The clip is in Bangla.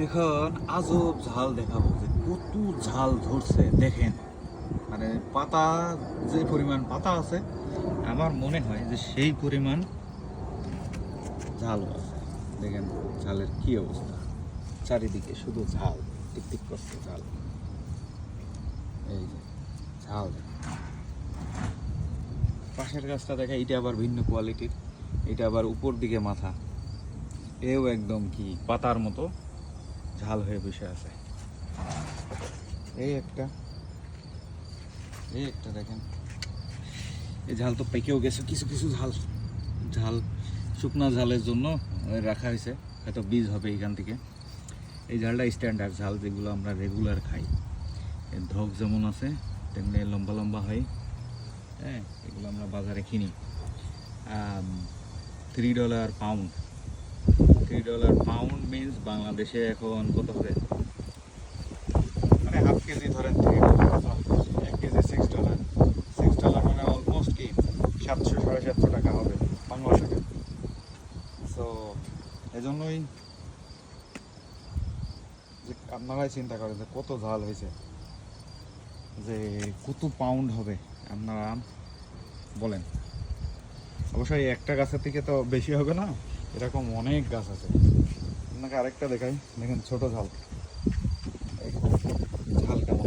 এখন আজব ঝাল দেখাবো যে কত ঝাল ধরছে দেখেন। মানে পাতা, যে পরিমাণ পাতা আছে আমার মনে হয় যে সেই পরিমাণ ঝালও আছে। দেখেন ঝালের কি অবস্থা, চারিদিকে শুধু ঝাল, টিকটিক করছে ঝাল। এই যে ঝাল দেখেন। পাশের গাছটা দেখা, এটা আবার ভিন্ন কোয়ালিটির, এটা আবার উপর দিকে মাথা, এও একদম কি পাতার মতো ঝাল হয়ে বসে আছে। এই একটা, এই একটা দেখেন, এই ঝাল তো পেকেও গেছে। কিছু কিছু ঝাল, ঝাল শুকনা ঝালের জন্য রাখা হয়েছে, হয়তো বীজ হবে এখান থেকে। এই ঝালটা স্ট্যান্ডার্ড ঝাল, যেগুলো আমরা রেগুলার খাই। এর ধক যেমন আছে তেমনি লম্বা লম্বা হয়। হ্যাঁ, এগুলো আমরা বাজারে কিনি। $3 পাউন্ড। $3 পাউন্ড মিনস বাংলাদেশে এখন কত হবে? মানে হাফ কেজি ধরেন $3, 1 কেজি $6। $6 মানে অলমোস্ট কি 700-750 টাকা হবে বাংলা টাকা। সো এজন্যই যে আপনারাই চিন্তা করেন যে কত ঝাল হয়েছে, যে কত পাউন্ড হবে আপনারা বলেন। অবশ্যই একটা গাছের থেকে তো বেশি হবে না, এরকম অনেক গাছ আছে। আপনাকে আরেকটা দেখাই, দেখেন ছোট ঝাল, ঝাল কেমন।